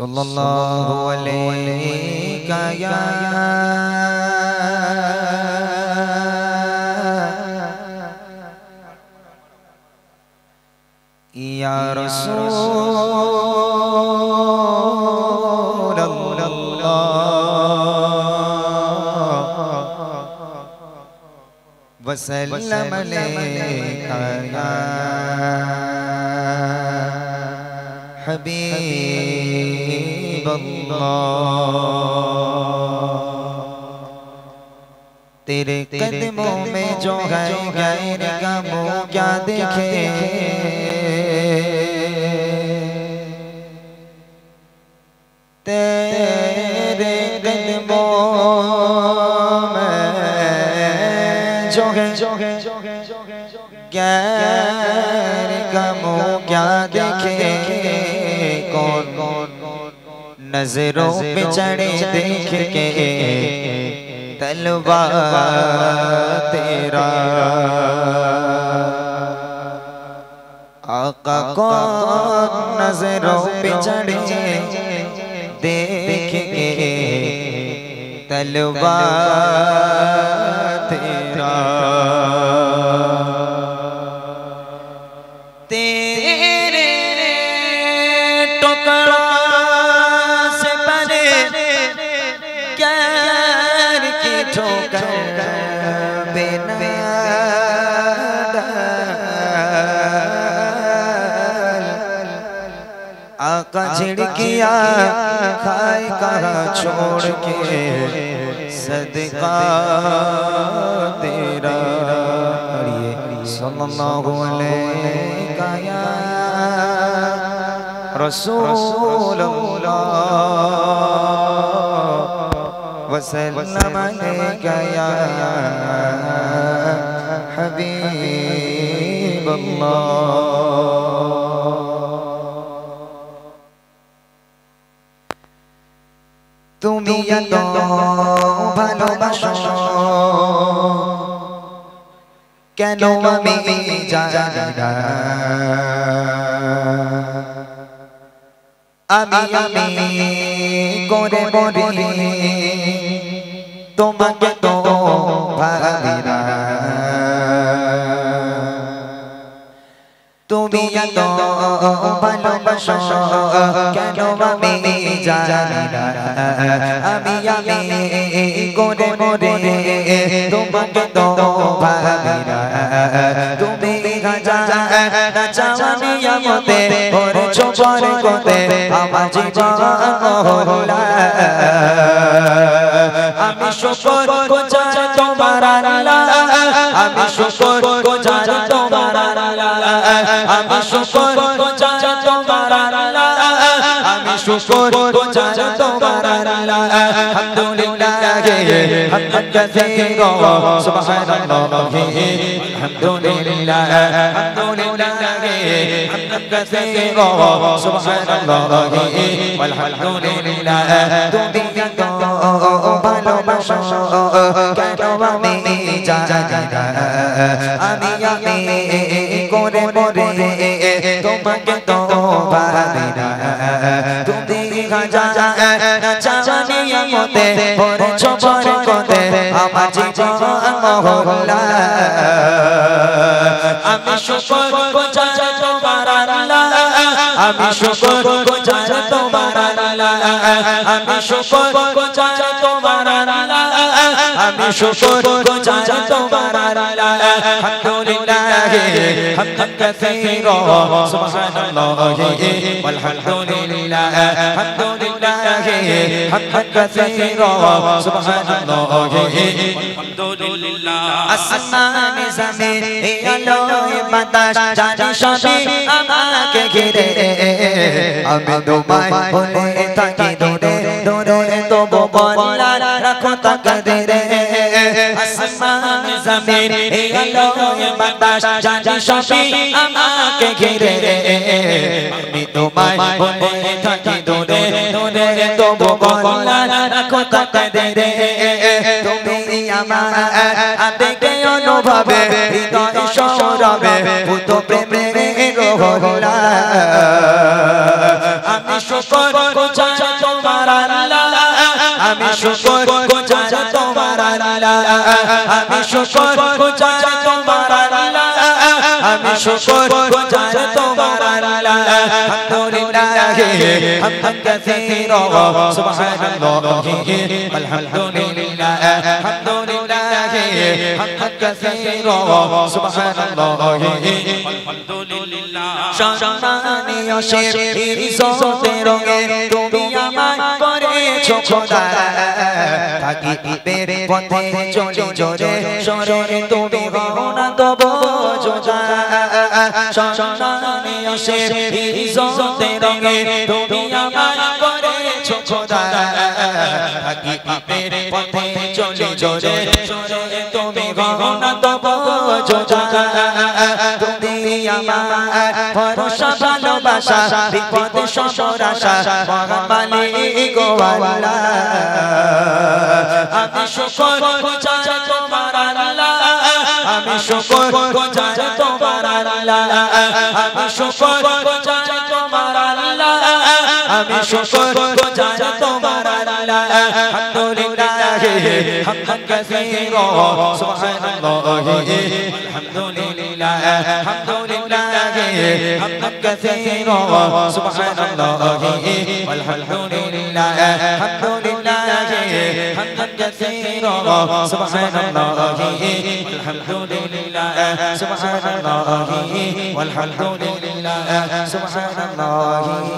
सल्लल्लाहु अलैहि या रसूल अल्लाह वसल्लम अलैका या हबीब अल्लाह। तेरे कदमों में जो है गैर का मुँह क्या देखे, तेरे कदमों में जो है गैर का मुँह क्या देखे। कौन नजरों पे चढ़े देख के तलवा तेरा, आका कौन नजरों पे चढ़े देख के तलवा तेरा। तेरे टुकड़ा से बने गैर की ठोकर आका झिड़किया खाए कहा छोड़ के सदका तेरा। सल्लल्लाहु अलैका या रसूल अल्लाह वसल्लम अलैका या हबीब अल्लाह। তুমি এত ভালোবাসো কেন আমি জানি না, আমি করে মরি তোমাকে তো ভাবি না। তুমি এত ভালোবাসো কেন আমি জানি না, আমি করে মরে তোমাকে তো ভাবি না। তুমি না চাওয়ানি আমতে করেছো বরকতে আমার জীবন হলা। আমি শুকর গুজার তোমার আল্লাহ, আমি শুকর গুজার তোমার আল্লাহ, আমি শুকর গুজার তোমার আল্লাহ, আমি শুকর গুজার তোমার আল্লাহ। আলহামদুলিল্লাহ হামদান কাসীরা সুবহানাল্লাহ, আলহামদুলিল্লাহ আলহামদুলিল্লাহ হামদান কাসীরা সুবহানাল্লাহ আলহামদুলিল্লাহ। তুমি এত ভালোবাসো কেন আমি জানি না, আমি করে মরে তোমাকে তো ভাবি না। তুমি না চাওয়ানি আমতে করেছো বরকতে আমার জীবন মহল্লা। আমি শুকর গুজার তোমার আল্লাহ, আমি শুকর গুজার তোমার আল্লাহ, আমি শুকর গুজার তোমার আল্লাহ, আমি শুকর গুজার তোমার আল্লাহ। আলহামদুলিল্লাহ হামদান কাসীরা সুবহানাল্লাহ আলহামদুলিল্লাহ আলহামদুলিল্লাহ হামদান কাসীরা সুবহানাল্লাহ আলহামদুলিল্লাহ। আসমান জমিন এই আলোয় বাতাস জানি সবই আমাকে ঘিরে, আমি তোমায় বলে থাকি দূরে দূরে তবু বলা রাখো তাকদীরে। আসমান জমিন এই আলোয় বাতাস জানি সবই আমাকে ঘিরে, আমি তোমায় বলে থাকি দূরে দূরে তবু বলা রাখো তাকদীরে। তুমি আমার আবেগে অনুভবে হৃদয় সৌরভে ভূত প্রেমে রোহলা। আমি শুকর গুজার তোমার আল্লাহ আমি শুকর গুজার তোমার আল্লাহ আমি শুকর গুজার তোমার আল্লাহ আমি শুকর গুজার তোমার আল্লাহ আলহামদুলিল্লাহ হামদান কাসীরা সুবহানাল্লাহি আলহামদুলিল্লাহ আলহামদুলিল্লাহ হামদান কাসীরা সুবহানাল্লাহি আলহামদুলিল্লাহ সম্মানীয় শের ইজ্জতের রঙে তুমি আমায় করেছো খোদা তাকিবের পথে চলি জোরে সরে তুমি হও না তবু জোজা সম্মানীয় শের ইজ্জতের রঙে তুমি আমায় করেছো খোদা তাকিবের পথে চলি জোরে সরে তুমি হও না তবু জোজা তুমি আমার ভরসা ভালোবাসা বিপদে সবার আশা মহান মালিক গো আল্লাহ আমি শুকর গুজার তোমার আল্লাহ আমি শুকর গুজার তোমার আল্লাহ আমি শুকর গুজার তোমার আল্লাহ আমি শুকর গুজার তোমার আল্লাহ আলহামদুলিল্লাহ হামদান কাসীরা সুবহানাল্লাহি আলহামদুলিল্লাহ আলহামদুলিল্লাহ হামদান কাসীরা সুবহানাল্লাহি আলহামদুলিল্লাহ আলহামদুলিল্লাহ হামদান কাসীরা সুবহানাল্লাহি আলহামদুলিল্লাহ সুবহানাল্লাহি আলহামদুলিল্লাহ সুবহানাল্লাহি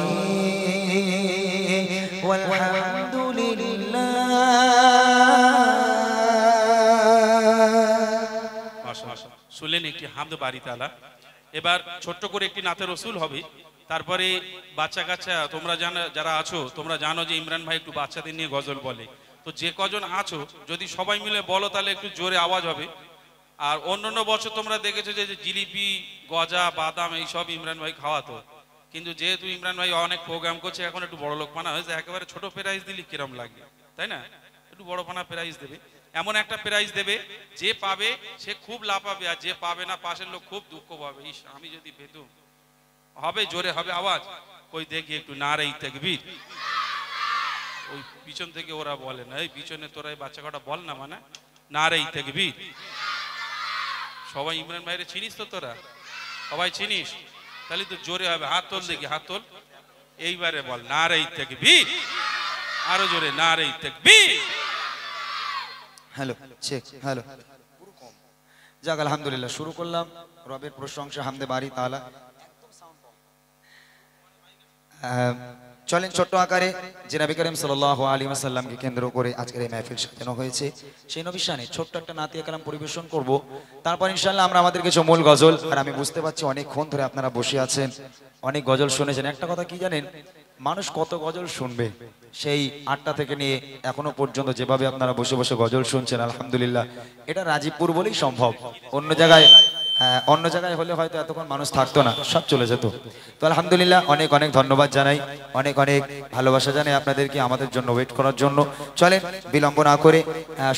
শুনলেন একটি হামদ বাড়ি তাআলা। এবার ছোট্ট করে একটি নাতে রসুল হবে, তারপরে বাচ্চা কাচ্চা তোমরা যারা আছো তোমরা জানো যে ইমরান ভাই একটু বাচ্চাদের নিয়ে গজল বলে, তো যে কজন আছো যদি সবাই মিলে বলো তাহলে একটু জোরে আওয়াজ হবে। আর অন্যান্য বছর তোমরা দেখেছো যে জিলিপি গজা বাদাম এইসব ইমরান ভাই খাওয়াতো, কিন্তু যেহেতু ইমরান ভাই অনেক প্রোগ্রাম করছে এখন একটু বড় লোক পানা হয়েছে, একেবারে ছোট প্রাইজ দিলে কিরম লাগবে তাই না, একটু বড় পানা প্রাইজ দেবে, এমন একটা প্রাইজ দেবে যে পাবে সে খুব লাফাবে আর যে পাবে না পাশের লোক খুব দুঃখ পাবে, ইস আমি যদি পেতুম। হবে জোরে হবে আওয়াজ, ওই দেখি একটু নারে তাকবীর। ওই পিছন থেকে ওরা বলে না, এই পিছনে তোরা এই বাচ্চা কটা বল না, মানে নারে তাকবীর। সবাই ইমরান ভাইরে চিনিস তো তোরা, সবাই চিনিস, তাহলে তো জোরে হবে, হাত তোল দেখি হাত তোল, এইবারে বল নারে তাকবীর, আরো জোরে নারে তাকবীর। হ্যালো চেক হ্যালো যাক আলহামদুলিল্লাহ শুরু করলাম রবের প্রশংসা হামদে বাড়ি তাআলা। চলেন ছোট্ট আকারে যে নবী করিম সাল্লাল্লাহু আলাইহি ওয়াসাল্লামকে কেন্দ্র করে আজকের এই মাহফিল সাজানো হয়েছে, সেই নবীর শানে ছোট্ট একটা নাতিয়া কালাম পরিবেশন করব, তারপর ইনশাআল্লাহ আমরা আমাদের কিছু মূল গজল। আর আমি বুঝতে পারছি অনেকক্ষণ ধরে আপনারা বসে আছেন, অনেক গজল শুনেছেন। একটা কথা কি জানেন, মানুষ কত গজল শুনবে, সেই 8টা থেকে নিয়ে এখনো পর্যন্ত যেভাবে আপনারা বসে বসে গজল শুনছেন আলহামদুলিল্লাহ, এটা রাজীবপুর বলেই সম্ভব। অন্য জায়গায় হলে হয়তো এতক্ষণ মানুষ থাকতো না, সব চলে যেত। তো আলহামদুলিল্লাহ অনেক অনেক ধন্যবাদ জানাই, অনেক অনেক ভালোবাসা জানাই আপনাদেরকে আমাদের জন্য ওয়েট করার জন্য। চলেন বিলম্ব না করে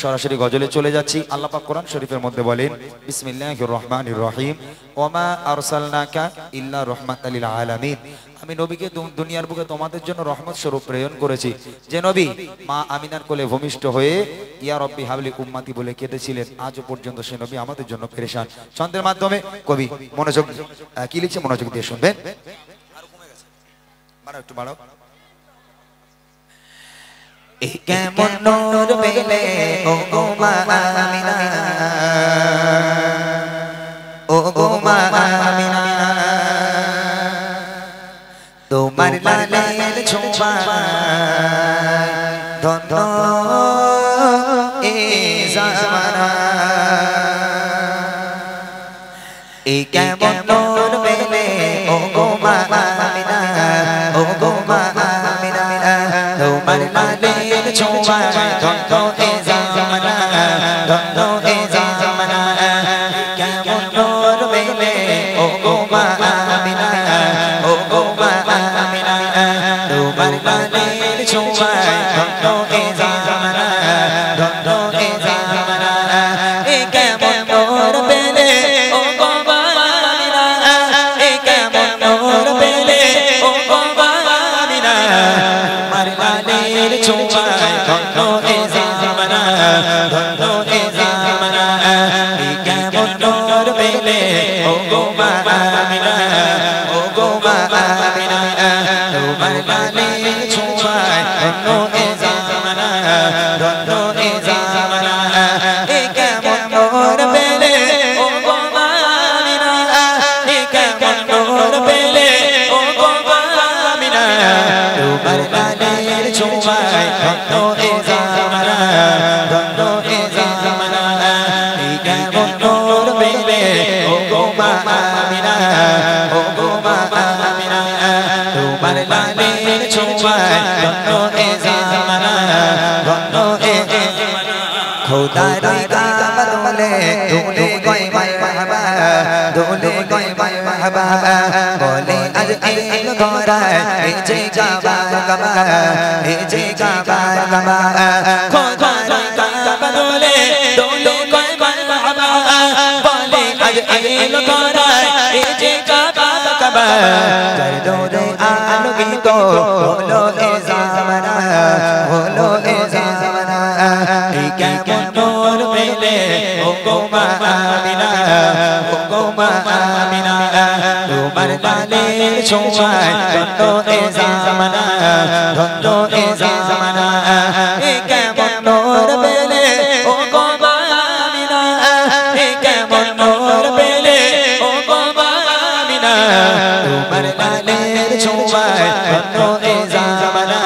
সরাসরি গজলে চলে যাচ্ছি। আল্লাহ পাক কোরআন শরীফের মধ্যে বলেন, বিসমিল্লাহির রহমানির রহিম, ওমা আরসালনাকা ইল্লা রাহমাতাল লিল আলামিন। আমি নবীকে দুনিয়ার বুকে তোমাদের জন্য রহমত স্বরূপ প্রেরণ করেছি। যে নবী মা আমিনার কোলে ভূমিষ্ঠ হয়ে ইয়া রব্বি হাবলি উম্মতি বলে কেঁদেছিলেন, আজও পর্যন্ত সে নবী আমাদের জন্য পেরেশান। ছন্দের মাধ্যমে কবি মনোযোগ কি লিখছে মনোযোগ দিয়ে শুনবেন। একটু বাড়াও। কেমন নূর পেলে ও গো মা আমিনা, ও গো মা আমিনা, তোমার লালের ছোঁয়ায় ধন্য এ জামানা। এই কেমন নূর পেলে ও গো মা আমিনা, ও গো মা আমিনা, তোমার লালের ছোঁয়ায় ধন্য এ জামানা, ধন্য এ জামানা। কেমন নূর পেলে ও গো মা আমিনা, ও গো মা আমিনা, তোমার লালের ছোঁয়ায় ধন্য এ জামানা, ধন্য এ জামানা। এ কেমন নূর পেলে ও গো মা আমিনা, এ কেমন নূর পেলে ও গো মা আমিনা, লালের ছোঁয়ায় ধন্য এ জামানা ধন্য এ জামানা এ কেমন নূর পেলে ও গো আমিনা এ কেমন নূর পেলে ও গো আমিনা তোমার লালের ছোঁয়ায় ধন্য এ জামানা ধন্য এ জামানা এ কেমন নূর পেলে ও গো আমিনা ও গো আমিনা তোমার লালের ছোঁয়ায় ধন্য এ জামানা ধন্য এ জামানা খোদার কাবা দোলে দোলে গয় মারহাবা দোলে গয় মারহাবা বলে আজ এলো ধরায় এই যে কাবা কাবা এই যে কাবা কাবা খোদার কাবা দোলে দোলে গয় মারহাবা বলে আজ এলো ধরায় এই যে কাবা কাবা কর দোলে আলোকিত হলো এ জামানা হলো এ জামানা এই কেমন নূর পেলে ও গো আমিনা ও গো আমিনা তোমার লালের ছোঁয়ায় ধন্য এ জামানা ধন্য এ জামানা এই কেমন নূর পেলে ও গো আমিনা এই কেমন নূর পেলে ও গো আমিনা তোমার লালের ছোঁয়ায় ধন্য এ জামানা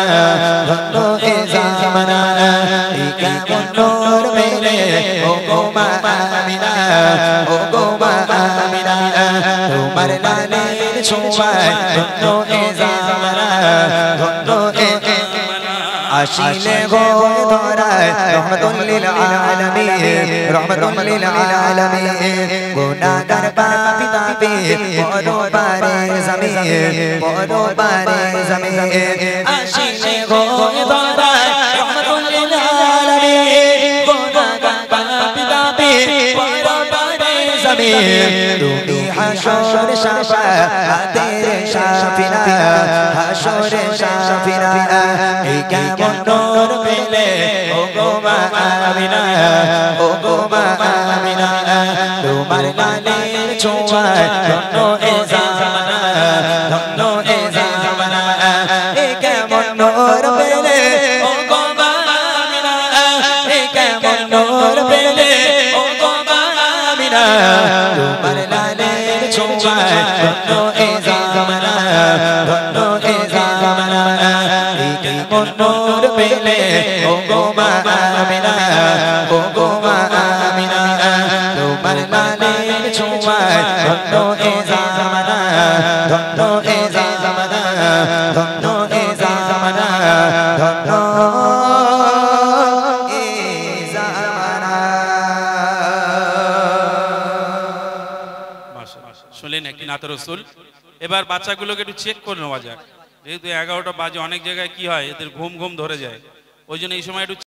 ধন্য এ জামানা এই কেমন নূর পেলে ও গো আমিনা ও গো আমিনা তোমার লালের ছোঁয়ায় ধন্য এ জামানা ধন্য এ জামানা আসিলে গো ধরায় রহমাতুল আলামিন রহমাতুল আলামিন গুনাহগার পাপী তাপী পরবারে জমিন পরবারে জমিন আসিলে গো ধরায় রহমাতুল আলামিন গুনাহগার পাপী তাপী পরবারে জমিন তুমি হাসর শাফাআতের শাফিনা হাসর শাফিনা এই কেমন নূর পেলে ও গো আমিনা ও গো আমিনা তোমার লালের ছোঁয়ায় ধন্য এ জামানা ধন্য এ জামানা এই কেমন নূর পেলে ও গো আমিনা এই কেমন নূর পেলে ও গো আমিনা তোমার লালের ছোঁয়ায় ধন্য এ জামানা ধন্য এ জামানা এই কেমন নূর পেলে ও গো আমিনা ও গো আমিনা তোমার লালের ছোঁয়ায় ধন্য এ জামানা ধন্য এ জামানা ধন্য এ জামানা ধন্য এ জামানা শুনলেন একটি নাতে রসুল। এবার বাচ্চাগুলোকে একটু চেক করে নেওয়া যাক, যেহেতু 11টা বাজে, অনেক জায়গায় কি হয় এদের ঘুম ঘুম ধরে যায়, ওই জন্য এই সময় একটু